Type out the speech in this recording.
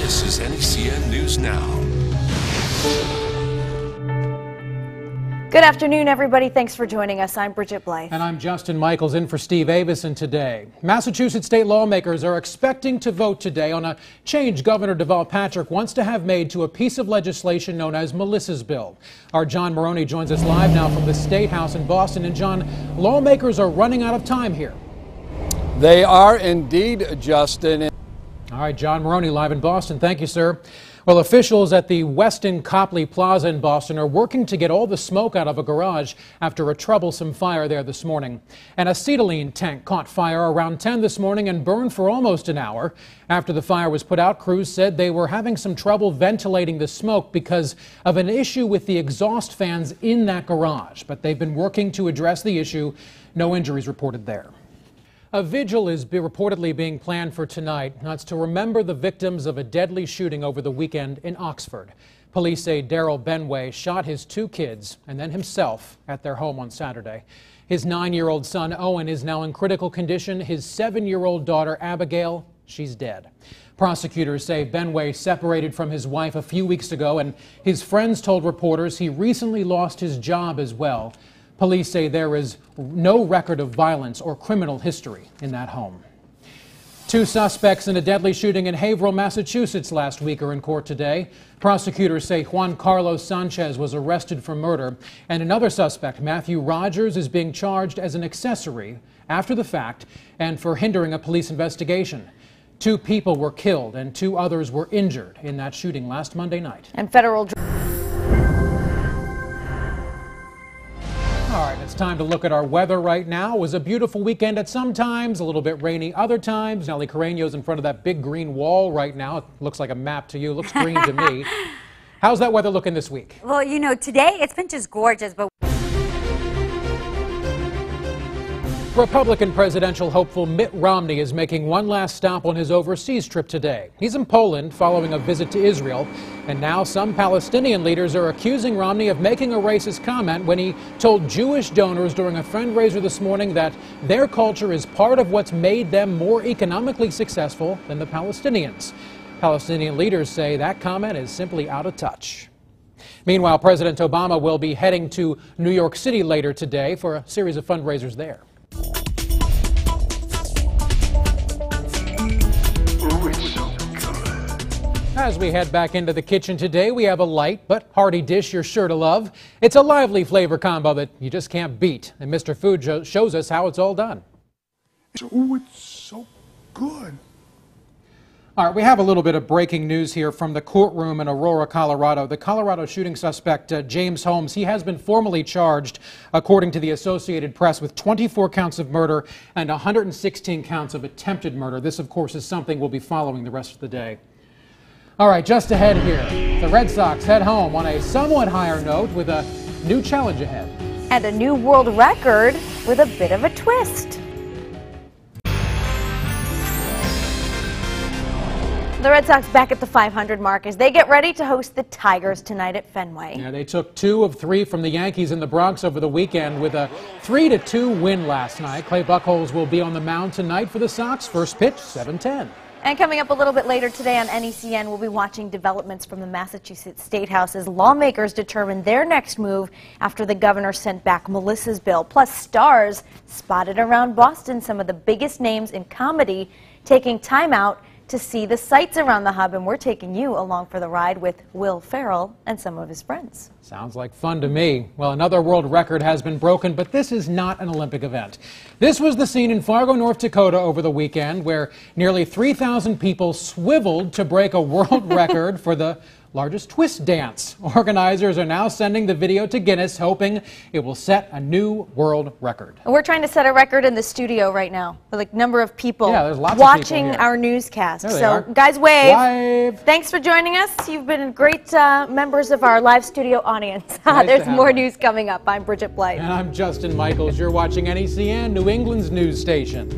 This is NECN News Now. Good afternoon, everybody. Thanks for joining us. I'm Bridget Blythe. And I'm Justin Michaels in for Steve Avison today. Massachusetts state lawmakers are expecting to vote today on a change Governor Deval Patrick wants to have made to a piece of legislation known as Melissa's Bill. Our John Maroney joins us live now from the State House in Boston. And John, lawmakers are running out of time here. They are indeed, Justin. All right, John Maroney live in Boston. Thank you, sir. Well, officials at the Westin Copley Plaza in Boston are working to get all the smoke out of a garage after a troublesome fire there this morning. And acetylene tank caught fire around 10 this morning and burned for almost an hour. After the fire was put out, crews said they were having some trouble ventilating the smoke because of an issue with the exhaust fans in that garage. But they've been working to address the issue. No injuries reported there. A vigil is reportedly being planned for tonight. That's to remember the victims of a deadly shooting over the weekend in Oxford. Police say Daryl Benway shot his two kids and then himself at their home on Saturday. His 9-year-old son Owen is now in critical condition. His 7-year-old daughter Abigail, she's dead. Prosecutors say Benway separated from his wife a few weeks ago, and his friends told reporters he recently lost his job as well. Police say there is no record of violence or criminal history in that home. 2 suspects in a deadly shooting in Haverhill, Massachusetts last week are in court today. Prosecutors say Juan Carlos Sanchez was arrested for murder, and another suspect, Matthew Rogers, is being charged as an accessory after the fact and for hindering a police investigation. 2 people were killed and 2 others were injured in that shooting last Monday night. And federal. All right, it's time to look at our weather right now. It was a beautiful weekend at some times, a little bit rainy other times. Nellie Carreño's in front of that big green wall right now. It looks like a map to you. It looks green to me. How's that weather looking this week? Well, you know, today it's been just gorgeous, but Republican presidential hopeful Mitt Romney is making one last stop on his overseas trip today. He's in Poland following a visit to Israel, and now some Palestinian leaders are accusing Romney of making a racist comment when he told Jewish donors during a fundraiser this morning that their culture is part of what's made them more economically successful than the Palestinians. Palestinian leaders say that comment is simply out of touch. Meanwhile, President Obama will be heading to New York City later today for a series of fundraisers there. As we head back into the kitchen today, we have a light but hearty dish you're sure to love. It's a lively flavor combo that you just can't beat. And Mr. Food shows us how it's all done. Oh, it's so good. All right, we have a little bit of breaking news here from the courtroom in Aurora, Colorado. The Colorado shooting suspect, James Holmes, he has been formally charged, according to the Associated Press, with 24 counts of murder and 116 counts of attempted murder. This, of course, is something we'll be following the rest of the day. All right, just ahead here, the Red Sox head home on a somewhat higher note with a new challenge ahead. And a new world record with a bit of a twist. The Red Sox back at the 500 mark as they get ready to host the Tigers tonight at Fenway. Yeah, they took 2 of 3 from the Yankees in the Bronx over the weekend with a 3-2 win last night. Clay Buchholz will be on the mound tonight for the Sox. First pitch, 7:10. And coming up a little bit later today on NECN, we'll be watching developments from the Massachusetts State House as lawmakers determine their next move after the governor sent back Melissa's bill. Plus, stars spotted around Boston, some of the biggest names in comedy, taking time out to see the sights around the hub, and we're taking you along for the ride with Will Ferrell and some of his friends. Sounds like fun to me. Well, another world record has been broken, but this is not an Olympic event. This was the scene in Fargo, North Dakota over the weekend where nearly 3,000 people swiveled to break a world record for the largest twist dance. Organizers are now sending the video to Guinness, hoping it will set a new world record. We're trying to set a record in the studio right now, with like number of people there's lots watching of people here. Our newscast. There they So, are. guys, wave. Live. Thanks for joining us. You've been great members of our live studio audience. Nice There's to have more one. news coming up. I'm Bridget Blythe. And I'm Justin Michaels. You're watching NECN, New England's news station.